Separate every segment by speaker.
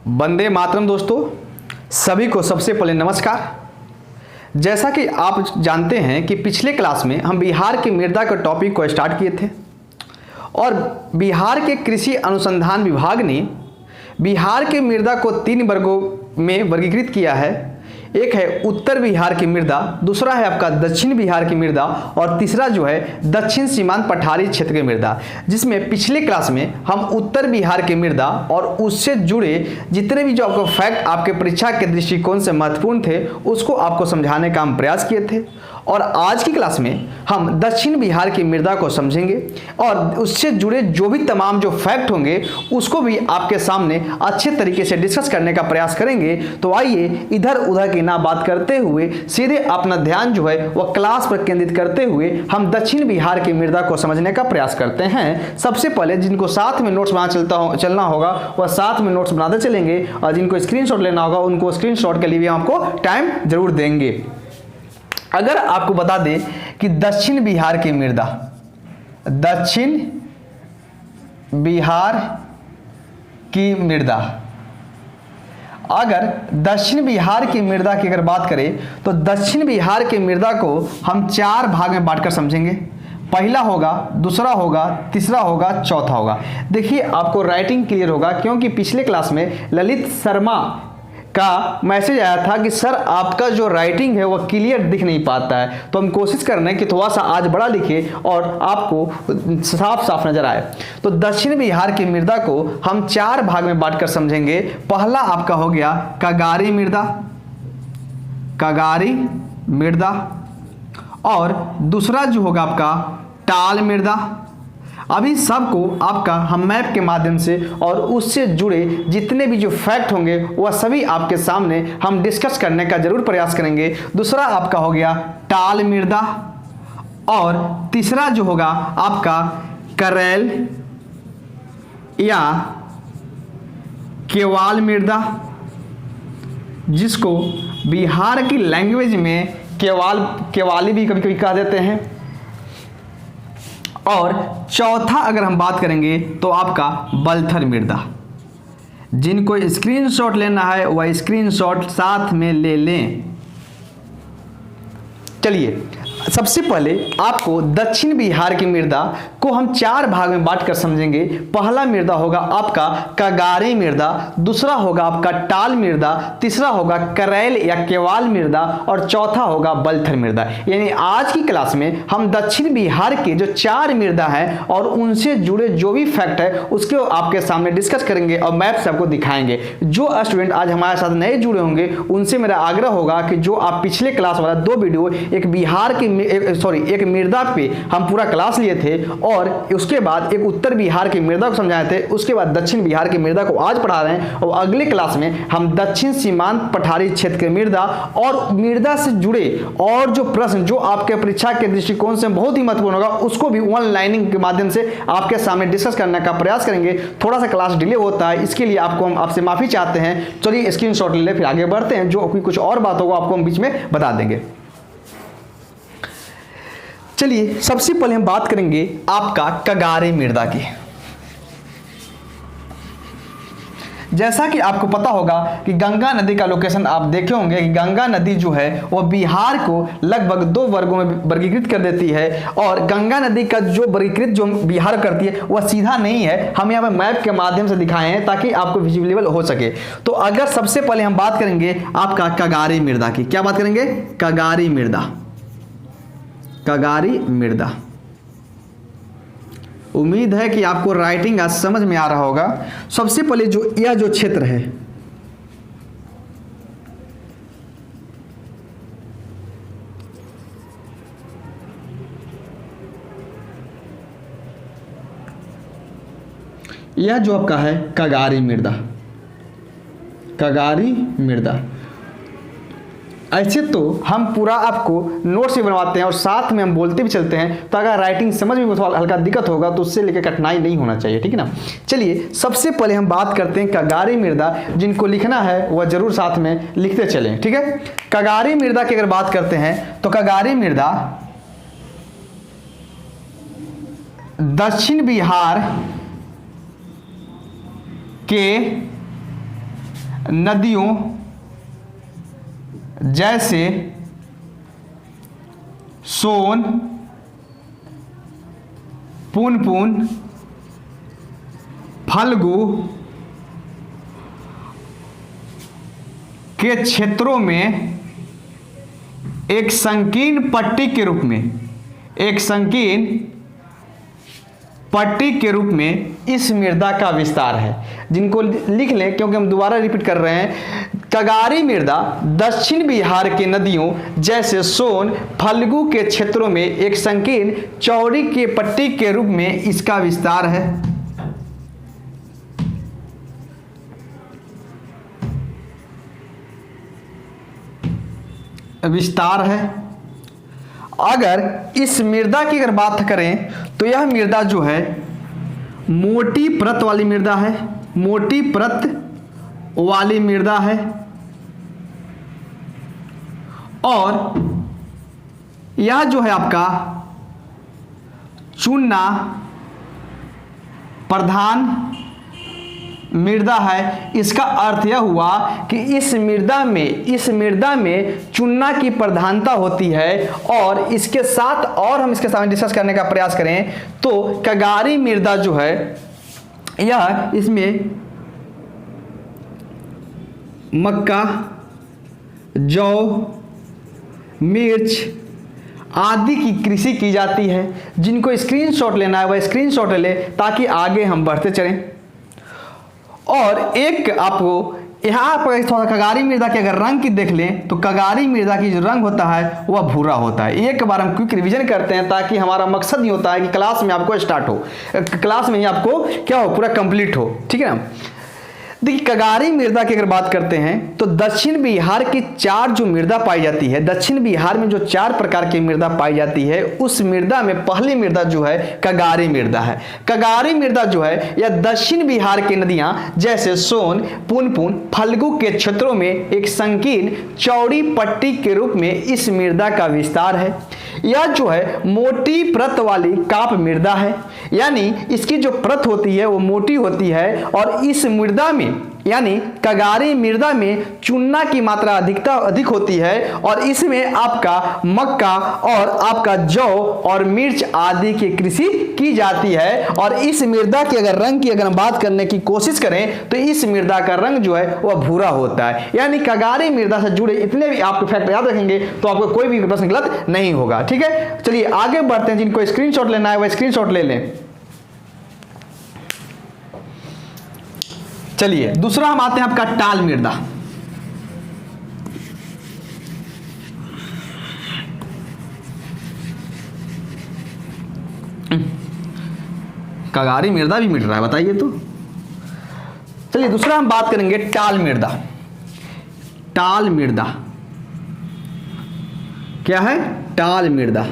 Speaker 1: वंदे मातरम दोस्तों, सभी को सबसे पहले नमस्कार। जैसा कि आप जानते हैं कि पिछले क्लास में हम बिहार की मृदा के टॉपिक को स्टार्ट किए थे और बिहार के कृषि अनुसंधान विभाग ने बिहार की मृदा को 3 वर्गों में वर्गीकृत किया है। एक है उत्तर बिहार की मृदा, दूसरा है आपका दक्षिण बिहार की मृदा और तीसरा जो है दक्षिण सीमांत पठारी क्षेत्र की मृदा, जिसमें पिछले क्लास में हम उत्तर बिहार की मृदा और उससे जुड़े जितने भी जो आपको फैक्ट आपके परीक्षा के दृष्टिकोण से महत्वपूर्ण थे उसको आपको समझाने का हम प्रयास किए थे। और आज की क्लास में हम दक्षिण बिहार की मृदा को समझेंगे और उससे जुड़े जो भी तमाम जो फैक्ट होंगे उसको भी आपके सामने अच्छे तरीके से डिस्कस करने का प्रयास करेंगे। तो आइए इधर उधर की ना बात करते हुए सीधे अपना ध्यान जो है वह क्लास पर केंद्रित करते हुए हम दक्षिण बिहार की मृदा को समझने का प्रयास करते हैं। सबसे पहले जिनको साथ में नोट्स बना चलना होगा वह साथ में नोट्स बनाते चलेंगे और जिनको स्क्रीनशॉट लेना होगा उनको स्क्रीनशॉट के लिए भी आपको टाइम जरूर देंगे। अगर आपको बता दें कि दक्षिण बिहार की मृदा, दक्षिण बिहार की मृदा, अगर दक्षिण बिहार की मृदा की अगर बात करें तो दक्षिण बिहार की मृदा को हम 4 भाग में बांटकर समझेंगे। पहला होगा, दूसरा होगा, तीसरा होगा, चौथा होगा। देखिए आपको राइटिंग क्लियर होगा क्योंकि पिछले क्लास में ललित शर्मा का मैसेज आया था कि सर आपका जो राइटिंग है वह क्लियर दिख नहीं पाता है, तो हम कोशिश कर रहे हैं कि थोड़ा सा आज बड़ा लिखे और आपको साफ साफ नजर आए। तो दक्षिण बिहार की मृदा को हम 4 भाग में बांटकर समझेंगे। पहला आपका हो गया कगारी मृदा, कगारी मृदा, और दूसरा जो होगा आपका टाल मृदा। अभी सबको आपका हम मैप के माध्यम से और उससे जुड़े जितने भी जो फैक्ट होंगे वह सभी आपके सामने हम डिस्कस करने का जरूर प्रयास करेंगे। दूसरा आपका हो गया टाल मृदा और तीसरा जो होगा आपका करेल या केवाल मृदा, जिसको बिहार की लैंग्वेज में केवाली भी कभी कभी कह देते हैं। और चौथा अगर हम बात करेंगे तो आपका बलथर मृदा। जिनको स्क्रीनशॉट लेना है वह स्क्रीनशॉट साथ में ले लें। चलिए सबसे पहले आपको दक्षिण बिहार की मृदा को हम 4 भाग में बांटकर समझेंगे। पहला मृदा होगा आपका कगारी मृदा, दूसरा होगा आपका टाल मृदा, तीसरा होगा करेल या केवाल मृदा और चौथा होगा बलथर मृदा। यानी आज की क्लास में हम दक्षिण बिहार के जो 4 मृदा है और उनसे जुड़े जो भी फैक्ट है उसको आपके सामने डिस्कस करेंगे और मैप से आपको दिखाएंगे। जो स्टूडेंट आज हमारे साथ नए जुड़े होंगे उनसे मेरा आग्रह होगा कि जो आप पिछले क्लास वाला 2 वीडियो, एक बिहार की एक मृदा पे हम पूरा क्लास लिए थे और उसके बाद एक उत्तर बिहार की मृदा को समझाए थे, उसके बाद दक्षिण बिहार की मृदा को आज पढ़ा रहे हैं और अगले क्लास में हम दक्षिण सीमांत पठारी क्षेत्र की मृदा और मृदा से जुड़े और जो प्रश्न जो आपके परीक्षा के दृष्टिकोण से बहुत ही महत्वपूर्ण होगा उसको भी वन लाइनिंग के माध्यम से आपके सामने डिस्कस करने का प्रयास करेंगे। थोड़ा सा क्लास डिले होता है, इसके लिए आपको हम आपसे माफी चाहते हैं। चलिए स्क्रीनशॉट ले ले, फिर आगे बढ़ते हैं। जो कुछ और बात होगा आपको हम बीच में बता देंगे। चलिए सबसे पहले हम बात करेंगे आपका कगारी मृदा की। जैसा कि आपको पता होगा कि गंगा नदी का लोकेशन आप देखे होंगे कि गंगा नदी जो है वह बिहार को लगभग 2 वर्गों में वर्गीकृत कर देती है और गंगा नदी का जो वर्गीकृत जो बिहार करती है वह सीधा नहीं है, हम यहाँ पे मैप के माध्यम से दिखाए हैं ताकि आपको विजिबल हो सके। तो अगर सबसे पहले हम बात करेंगे आपका कगारी मृदा की, क्या बात करेंगे? कगारी मृदा, कगारी मृदा। उम्मीद है कि आपको राइटिंग आज समझ में आ रहा होगा। सबसे पहले जो यह जो क्षेत्र है यह जो आपका है कगारी मृदा, कगारी मृदा। ऐसे तो हम पूरा आपको नोट्स भी बनवाते हैं और साथ में हम बोलते भी चलते हैं, तो अगर राइटिंग समझ में थोड़ा हल्का दिक्कत होगा तो उससे लेकर कठिनाई नहीं होना चाहिए, ठीक है ना। चलिए सबसे पहले हम बात करते हैं कगारी मृदा। जिनको लिखना है वह जरूर साथ में लिखते चलें, ठीक है। कगारी मृदा की अगर बात करते हैं तो कगारी मृदा दक्षिण बिहार के नदियों जैसे सोन, पुनपुन, फल्गु के क्षेत्रों में एक संकीर्ण पट्टी के रूप में, एक संकीर्ण पट्टी के रूप में इस मृदा का विस्तार है। जिनको लिख लें क्योंकि हम दोबारा रिपीट कर रहे हैं। कगारी मृदा दक्षिण बिहार के नदियों जैसे सोन, फल्गु के क्षेत्रों में एक संकीर्ण चौड़ी के पट्टी के रूप में इसका विस्तार है। विस्तार है। अगर इस मृदा की अगर बात करें तो यह मृदा जो है मोटी परत वाली मृदा है, मोटी परत वाली मृदा है और यह जो है आपका चूना प्रधान मृदा है। इसका अर्थ यह हुआ कि इस मृदा में चूना की प्रधानता होती है। और इसके साथ और हम इसके सामने डिस्कस करने का प्रयास करें तो कगारी मृदा जो है यह इसमें मक्का, जौ, मिर्च आदि की कृषि की जाती है। जिनको स्क्रीनशॉट लेना है वह स्क्रीनशॉट ले ताकि आगे हम बढ़ते चलें। और एक आपको यहाँ पर थोड़ा कगारी मृदा के अगर रंग की देख लें तो कगारी मृदा की जो रंग होता है वह भूरा होता है। एक बार हम क्विक रिवीजन करते हैं ताकि हमारा मकसद ये होता है कि क्लास में आपको स्टार्ट हो, क्लास में ही आपको क्या हो, पूरा कंप्लीट हो। ठीक है ना। देखिए कगारी मृदा की अगर बात करते हैं तो दक्षिण बिहार की 4 जो मृदा पाई जाती है, दक्षिण बिहार में जो 4 प्रकार की मृदा पाई जाती है उस मृदा में पहली मृदा जो है कगारी मृदा है। कगारी मृदा जो है यह दक्षिण बिहार की नदियां जैसे सोन, पुनपुन, फल्गु के क्षेत्रों में एक संकीर्ण चौड़ी पट्टी के रूप में इस मृदा का विस्तार है। यह जो है मोटी परत वाली काप मृदा है, यानी इसकी जो परत होती है वो मोटी होती है और इस मृदा में यानी कगारी मृदा में चूना की मात्रा अधिक होती है और इसमें आपका मक्का और आपका जौ और मिर्च आदि की कृषि की जाती है। और इस मृदा के अगर रंग की अगर हम बात करने की कोशिश करें तो इस मृदा का रंग जो है वह भूरा होता है। यानी कगारी मृदा से जुड़े इतने भी आपको फैक्ट याद रखेंगे तो आपको कोई भी प्रश्न गलत नहीं होगा। ठीक है, चलिए आगे बढ़ते हैं। जिनको स्क्रीनशॉट लेना है वह स्क्रीनशॉट ले लें। चलिए दूसरा हम आते हैं आपका टाल मृदा। कगारी मृदा भी मिट रहा है, बताइए तो। चलिए दूसरा हम बात करेंगे टाल मृदा। टाल मृदा क्या है? टाल मृदा।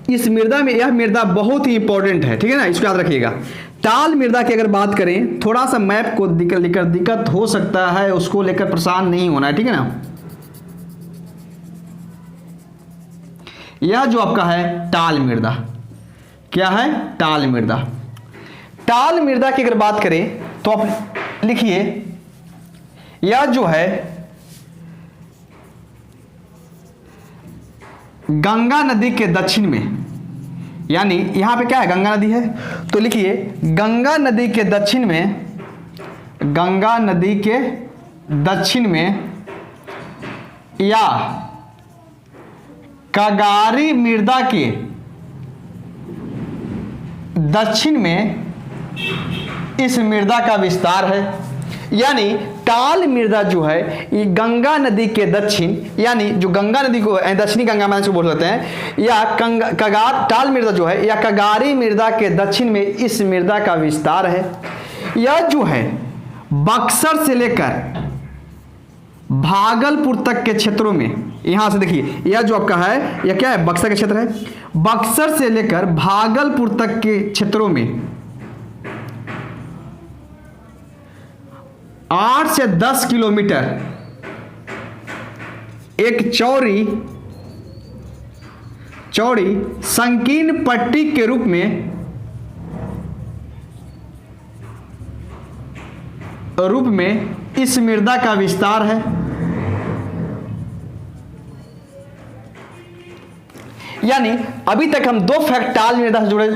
Speaker 1: इस मृदा में यह मृदा बहुत ही इंपॉर्टेंट है, ठीक है ना, इसको याद रखिएगा। टाल मृदा की अगर बात करें, थोड़ा सा मैप को लेकर दिक्कत हो सकता है, उसको लेकर परेशान नहीं होना है, ठीक है ना। यह जो आपका है टाल मृदा, क्या है? टाल मृदा। टाल मृदा की अगर बात करें तो आप लिखिए, यह जो है गंगा नदी के दक्षिण में, यानी यहां पे क्या है? गंगा नदी है, तो लिखिए गंगा नदी के दक्षिण में, गंगा नदी के दक्षिण में या कगारी मृदा के दक्षिण में इस मृदा का विस्तार है। यानी टाल मृदा जो है ये गंगा नदी के दक्षिण, यानी जो गंगा नदी को दक्षिणी गंगा मैदान से बोल सकते हैं, या टाल मृदा जो है या कगारी मृदा के दक्षिण में इस मृदा का विस्तार है। यह जो है बक्सर से लेकर भागलपुर तक के क्षेत्रों में, यहां से देखिए यह जो आपका है यह क्या है? बक्सर का क्षेत्र है। बक्सर से लेकर भागलपुर तक के क्षेत्रों में 8 से 10 किलोमीटर एक चौड़ी संकीर्ण पट्टी के रूप में इस मृदा का विस्तार है। यानी अभी तक हम दो फैक्ट टाल मृदा से जुड़े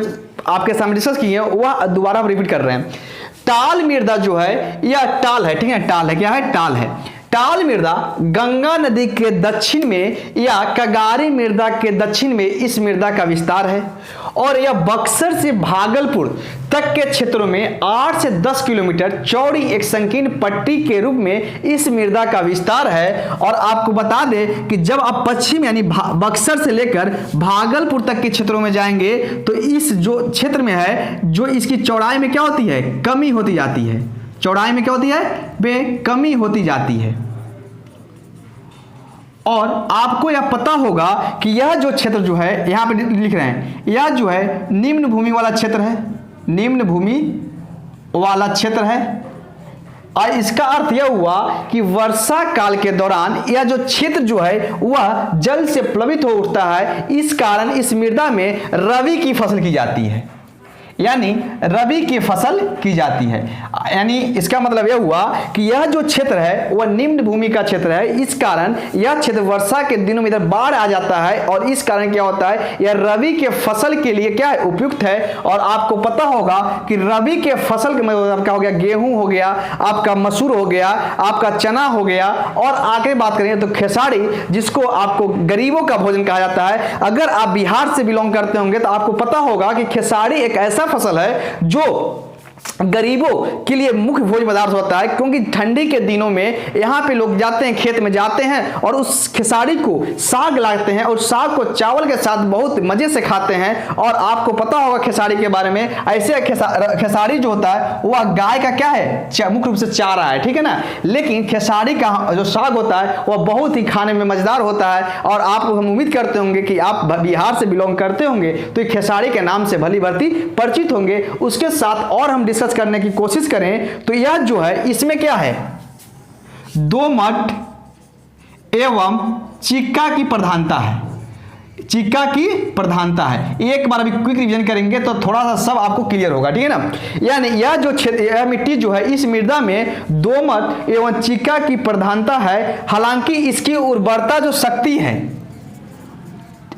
Speaker 1: आपके सामने डिस्कस किए हैं, वह दोबारा हम रिपीट कर रहे हैं। टाल मृदा जो है यह टाल है, ठीक है, टाल है, क्या है, टाल है। टाल मृदा गंगा नदी के दक्षिण में या कगारी मृदा के दक्षिण में इस मृदा का विस्तार है और यह बक्सर से भागलपुर तक के क्षेत्रों में 8 से 10 किलोमीटर चौड़ी एक संकीर्ण पट्टी के रूप में इस मृदा का विस्तार है। और आपको बता दें कि जब आप पश्चिम यानी बक्सर से लेकर भागलपुर तक के क्षेत्रों में जाएंगे तो इस जो क्षेत्र में है, जो इसकी चौड़ाई में क्या होती है, कमी होती जाती है। चौड़ाई में क्या होती है, कमी होती जाती है। और आपको यह पता होगा कि यह जो क्षेत्र जो है, यहां पे लिख रहे हैं, यह जो है निम्न भूमि वाला क्षेत्र है, निम्न भूमि वाला क्षेत्र है। और इसका अर्थ यह हुआ कि वर्षा काल के दौरान यह जो क्षेत्र जो है वह जल से प्लावित हो उठता है। इस कारण इस मृदा में रबी की फसल की जाती है, यानी रबी की फसल की जाती है। यानी इसका मतलब यह हुआ कि यह जो क्षेत्र है वह निम्न भूमि का क्षेत्र है। इस कारण यह क्षेत्र वर्षा के दिनों में इधर बाढ़ आ जाता है और इस कारण क्या होता है, यह रबी के फसल के लिए क्या है, उपयुक्त है। और आपको पता होगा कि रबी के फसल के मतलब क्या हो गया, गेहूं हो गया, आपका मसूर हो गया, आपका चना हो गया। और आगे बात करें तो खेसारी, जिसको आपको गरीबों का भोजन कहा जाता है। अगर आप बिहार से बिलोंग करते होंगे तो आपको पता होगा कि खेसारी एक ऐसा फसल है जो गरीबों के लिए मुख्य भोज्य पदार्थ होता है, क्योंकि ठंडी के दिनों में यहाँ पे लोग जाते हैं, खेत में जाते हैं और उस खेसारी को साग लाते हैं और साग को चावल के साथ बहुत मजे से खाते हैं। और आपको पता होगा खेसारी के बारे में, ऐसे खेसारी जो होता है वह गाय का क्या है, मुख्य रूप से चारा है, ठीक है ना। लेकिन खेसारी का जो साग होता है वह बहुत ही खाने में मजेदार होता है। और आप हम उम्मीद करते होंगे कि आप बिहार से बिलोंग करते होंगे तो खेसारी के नाम से भली भांति परिचित होंगे। उसके साथ और हम डिस्कस करने की कोशिश करें तो यह जो है, इसमें क्या है, दोमट एवं चिक्का की प्रधानता है, चिक्का की प्रधानता है। एक बार अभी क्विक रिवीजन करेंगे तो थोड़ा सा सब आपको क्लियर होगा, ठीक है ना। यानी यह जो क्षेत्र, यह मिट्टी जो है, इस मृदा में दोमट एवं चिक्का की प्रधानता है। हालांकि इसकी उर्वरता जो शक्ति है,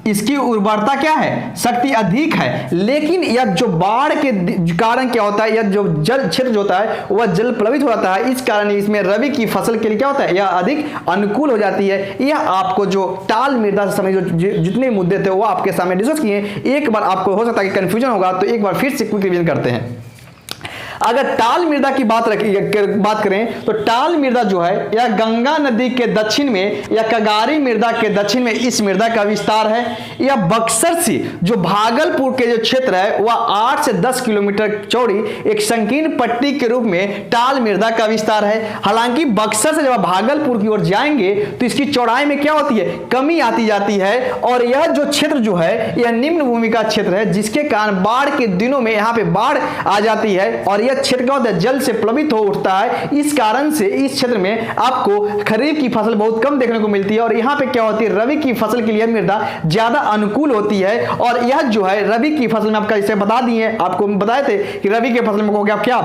Speaker 1: इसकी उर्वरता क्या है, शक्ति अधिक है। लेकिन यह जो बाढ़ के कारण क्या होता है, यह जो जल क्षेत्र जो होता है वह जल प्लावित हो जाता है। इस कारण इसमें रबी की फसल के लिए क्या होता है, यह अधिक अनुकूल हो जाती है। यह आपको जो टाल मृदा से संबंधित जो जितने मुद्दे थे वो आपके सामने डिस्कस किए। एक बार आपको हो सकता है कि कंफ्यूजन होगा, तो एक बार फिर से क्विक रिवीजन करते हैं। अगर टाल मृदा की बात करें तो टाल मृदा जो है यह गंगा नदी के दक्षिण में या कगारी मृदा के दक्षिण में इस मृदा का विस्तार है। यह बक्सर से जो भागलपुर के जो क्षेत्र है वह 8 से 10 किलोमीटर चौड़ी एक संकीर्ण पट्टी के रूप में टाल मृदा का विस्तार है। हालांकि बक्सर से जब भागलपुर की ओर जाएंगे तो इसकी चौड़ाई में क्या होती है, कमी आती जाती है। और यह जो क्षेत्र जो है यह निम्न भूमि का क्षेत्र है, जिसके कारण बाढ़ के दिनों में यहाँ पे बाढ़ आ जाती है और यह क्षेत्र क्या होता है, जल से प्लावित हो उठता है। इस कारण से इस क्षेत्र में आपको खरीफ की फसल बहुत कम देखने को मिलती है और यहाँ पे क्या होती है, रबी की फसल के लिए मृदा ज्यादा अनुकूल होती है। और यह जो है रबी की फसल में आपका इसे बता दिए, आपको बताए थे कि रबी की फसल में हो गया क्या,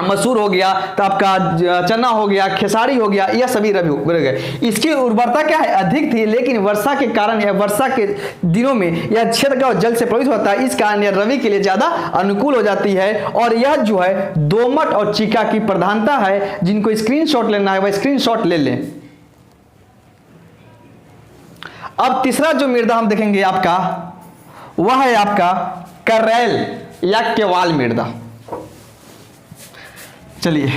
Speaker 1: मसूर हो गया, तो आपका चना हो गया, खेसारी हो गया, यह सभी रबी हो गए। इसकी उर्वरता क्या है, अधिक थी, लेकिन वर्षा के कारण या वर्षा के दिनों में यह क्षेत्र का जल से प्लावित होता है। इस कारण यह रबी के लिए ज्यादा अनुकूल हो जाती है। और यह जो है दोमट और चिक्का की प्रधानता है। जिनको स्क्रीनशॉट लेना है वह स्क्रीनशॉट ले लें। अब तीसरा जो मृदा हम देखेंगे आपका, वह है आपका करेल या केवाल मृदा। चलिए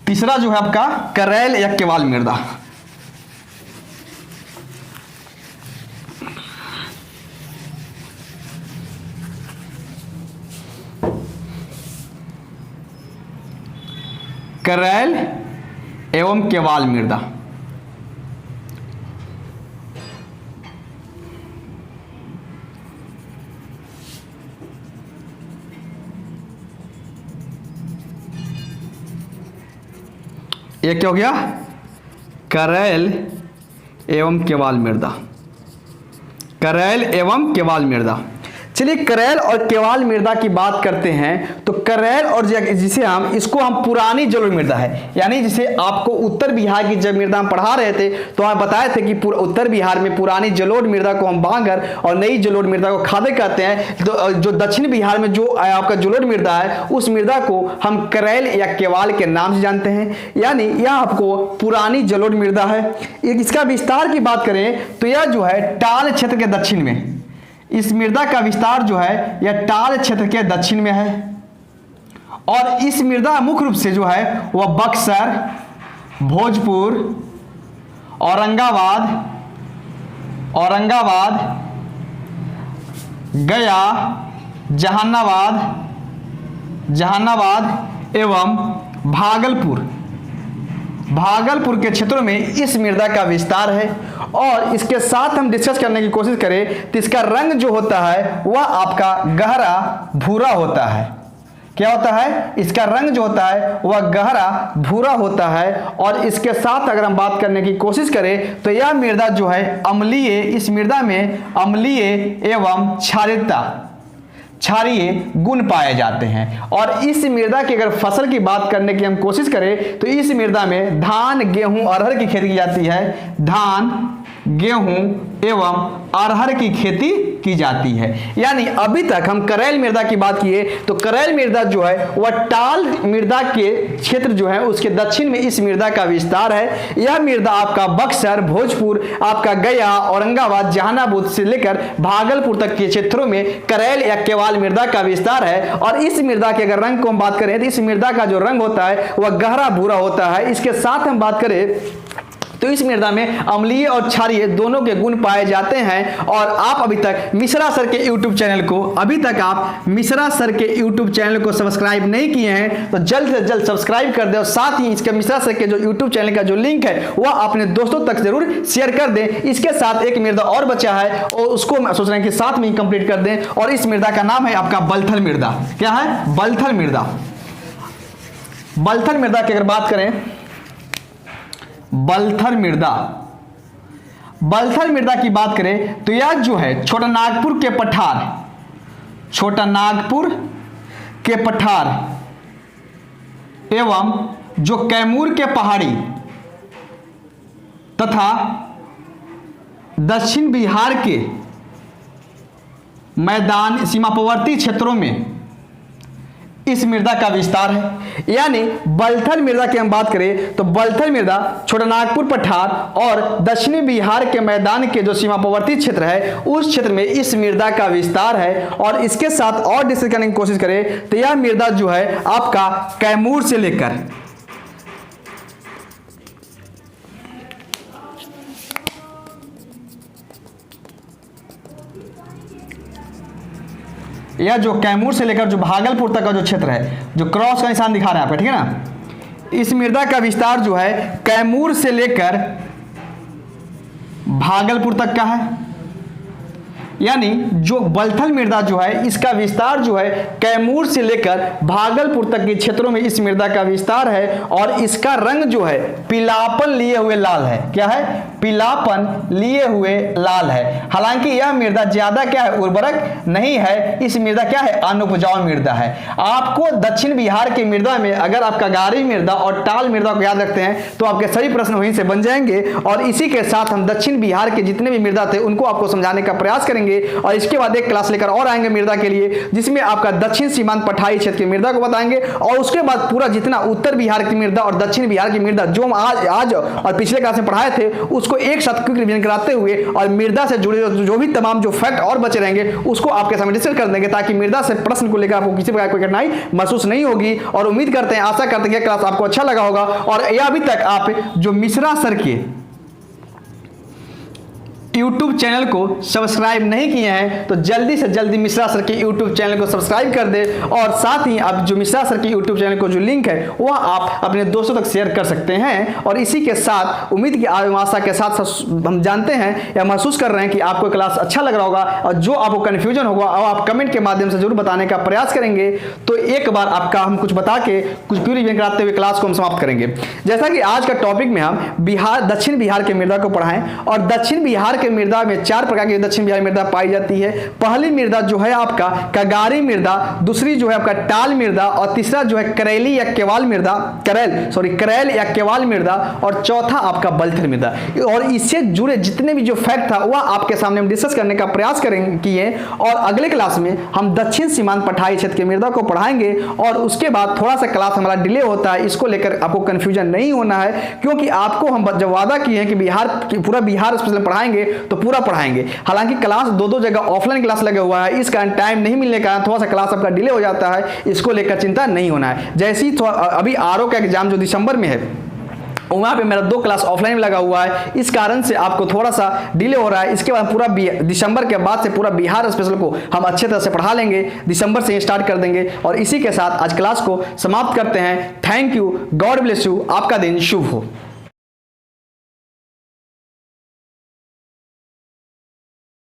Speaker 1: तीसरा जो है आपका करेल या केवाल मृदा। करेल एवं केवाल मृदा। ये क्या हो गया, करेल एवं केवाल मृदा, करेल एवं केवाल मृदा। चलिए करेल और केवाल मृदा की बात करते हैं। तो करेल और जिसे हम इसको हम पुरानी जलोढ़ मृदा है, यानी जिसे आपको उत्तर बिहार की जब मृदा हम पढ़ा रहे थे तो आप बताए थे कि उत्तर बिहार में पुरानी जलोढ़ मृदा को हम बांगर और नई जलोढ़ मृदा को खादे कहते हैं। तो जो दक्षिण बिहार में जो आपका जलोढ़ मृदा है उस मृदा को हम करेल या केवाल के नाम से जानते हैं, यानी यह आपको पुरानी जलोढ़ मृदा है। इसका विस्तार की बात करें तो यह जो है टाल क्षेत्र के दक्षिण में, इस मृदा का विस्तार जो है यह टाल क्षेत्र के दक्षिण में है। और इस मृदा मुख्य रूप से जो है वह बक्सर, भोजपुर, औरंगाबाद, गया, जहानाबाद एवं भागलपुर के क्षेत्रों में इस मृदा का विस्तार है। और इसके साथ हम डिस्कस करने की कोशिश करें तो इसका रंग जो होता है वह आपका गहरा भूरा होता है। क्या होता है? इसका रंग जो होता है वह गहरा भूरा होता है। और इसके साथ अगर हम बात करने की कोशिश करें तो यह मृदा जो है अम्लीय, इस मृदा में अम्लीय एवं क्षारीय गुण पाए जाते हैं। और इस मृदा की अगर फसल की बात करने की हम कोशिश करें तो इस मृदा में धान, गेहूं, अरहर की खेती की जाती है। धान, गेहूं एवं अरहर की खेती की जाती है। यानी अभी तक हम करेल मृदा की बात किए तो करेल मृदा जो है वह टाल मृदा के क्षेत्र जो है उसके दक्षिण में इस मृदा का विस्तार है। यह मृदा आपका बक्सर, भोजपुर, आपका गया, औरंगाबाद, जहानाबाद से लेकर भागलपुर तक के क्षेत्रों में करेल या केवाल मृदा का विस्तार है। और इस मृदा के अगर रंग को हम बात करें तो इस मृदा का जो रंग होता है वह गहरा भूरा होता है। इसके साथ हम बात करें तो इस मृदा में अम्लीय और क्षारीय दोनों के गुण पाए जाते हैं। और आप अभी तक मिश्रा सर के YouTube चैनल को सब्सक्राइब नहीं किए हैं तो जल्द से जल्द सब्सक्राइब कर दें। और साथ ही इसके मिश्रा सर के जो YouTube चैनल का जो लिंक है वह अपने दोस्तों तक जरूर शेयर कर दें। इसके साथ एक मृदा और बचा है और उसको सोच रहे हैं कि साथ में ही कंप्लीट कर दें। और इस मृदा का नाम है आपका बलथल मृदा। क्या है? बलथल मृदा। बलथल मृदा की अगर बात करें, बलथल मृदा की बात करें तो यह जो है छोटा नागपुर के पठार एवं जो कैमूर के पहाड़ी तथा दक्षिण बिहार के मैदान सीमावर्ती क्षेत्रों में इस मृदा का विस्तार है। यानी बलथल मृदा की हम बात करें तो बलथल मृदा छोटा नागपुर पठार और दक्षिणी बिहार के मैदान के जो सीमावर्ती क्षेत्र है उस क्षेत्र में इस मृदा का विस्तार है। और इसके साथ और डिस्कस करने की कोशिश करें तो यह मृदा जो है आपका कैमूर से लेकर यह जो कैमूर से लेकर जो भागलपुर तक का जो क्षेत्र है, जो क्रॉस का निशान दिखा रहे हैं आपको, ठीक है ना, इस मृदा का विस्तार जो है कैमूर से लेकर भागलपुर तक का है। यानी जो बलथल मृदा जो है इसका विस्तार जो है कैमूर से लेकर भागलपुर तक के क्षेत्रों में इस मृदा का विस्तार है। और इसका रंग जो है पीलापन लिए हुए लाल है। क्या है? पीलापन लिए हुए लाल है। हालांकि यह मृदा ज्यादा क्या है, उर्वरक नहीं है। इस मृदा क्या है, अनुपजाऊ मृदा है। आपको दक्षिण बिहार की मृदा में अगर आप कगारी मृदा और टाल मृदा को याद रखते हैं तो आपके सभी प्रश्न वहीं से बन जाएंगे। और इसी के साथ हम दक्षिण बिहार के जितने भी मृदा थे उनको आपको समझाने का प्रयास करेंगे। और इसके बाद एक क्लास लेकर और आएंगे मृदा के लिए, जिसमें आपका दक्षिण सीमांत पठारी क्षेत्र की मृदा को बताएंगे। और उसके बाद पूरा जितना उत्तर बिहार की मृदा और दक्षिण बिहार की मृदा जो हम आज और पिछले क्लास में पढ़ाए थे उसको एक साथ क्विक रिवीजन कराते हुए और मृदा से जुड़े जो भी तमाम जो फैक्ट और बचे रहेंगे उसको आपके सामने डिस्कस कर देंगे, ताकि मृदा से प्रश्न को लेकर आपको किसी प्रकार कोई कठिनाई महसूस नहीं होगी। और उम्मीद करते हैं, आशा करते हैं कि क्लास आपको अच्छा लगा होगा। और यह अभी तक आप जो मिश्रा सर के YouTube चैनल को सब्सक्राइब नहीं किए हैं तो जल्दी से जल्दी मिश्रा सर के YouTube चैनल को सब्सक्राइब कर दे। और साथ ही आप जो मिश्रा सर के YouTube चैनल को जो लिंक है वह आप अपने दोस्तों तक शेयर कर सकते हैं। और इसी के साथ उम्मीद की आशा के साथ हम जानते हैं या महसूस कर रहे हैं कि आपको क्लास अच्छा लग रहा होगा। और जो आपको कन्फ्यूजन होगा और आप कमेंट के माध्यम से जरूर बताने का प्रयास करेंगे। तो एक बार आपका हम कुछ बता के कुछ क्विक रिवीजन कराते हुए क्लास को हम समाप्त करेंगे। जैसा कि आज का टॉपिक में हम दक्षिण बिहार के मृदा को पढ़ाएं और दक्षिण बिहार के मृदा में 4 प्रकार की दक्षिण बिहार मृदा पाई जाती है। पहली मृदा जो है आपका कगारी मृदा, दूसरी जो है आपका टाल मृदा, और तीसरा जो है करेली या केवाल मृदा, करेल या केवाल मृदा, और चौथा आपका बलथल मृदा। और इससे जुड़े जितने भी जो फैक्ट था वह आपके सामने हम डिस्कस करने का प्रयास किए, और अगले क्लास में हम दक्षिण सीमांत पठारी क्षेत्र की मृदा को पढ़ाएंगे। और उसके बाद थोड़ा सा क्लास हमारा डिले होता है, इसको लेकर आपको कंफ्यूजन नहीं होना है, क्योंकि आपको हम जब वादा किए हैं कि पूरा बिहार स्पेशल पढ़ाएंगे तो पूरा पढ़ाएंगे। हालांकि क्लास दो जगह ऑफलाइन क्लास लगे हुआ है, इस कारण टाइम नहीं मिलने का थोड़ा सा क्लास आपका डिले हो जाता है, इसको लेकर चिंता नहीं होना है। जैसे ही अभी आरओ का एग्जाम जो दिसंबर में है वहाँ पे मेरा 2 क्लास ऑफलाइन लगा हुआ है, इस कारण से आपको थोड़ा सा डिले हो रहा है। इसके बाद पूरा दिसंबर के बाद से पूरा बिहार स्पेशल को हम अच्छे तरह से पढ़ा लेंगे, दिसंबर से ही स्टार्ट कर देंगे। और इसी के साथ आज क्लास को समाप्त करते हैं। Thank you, God bless you, आपका दिन शुभ हो।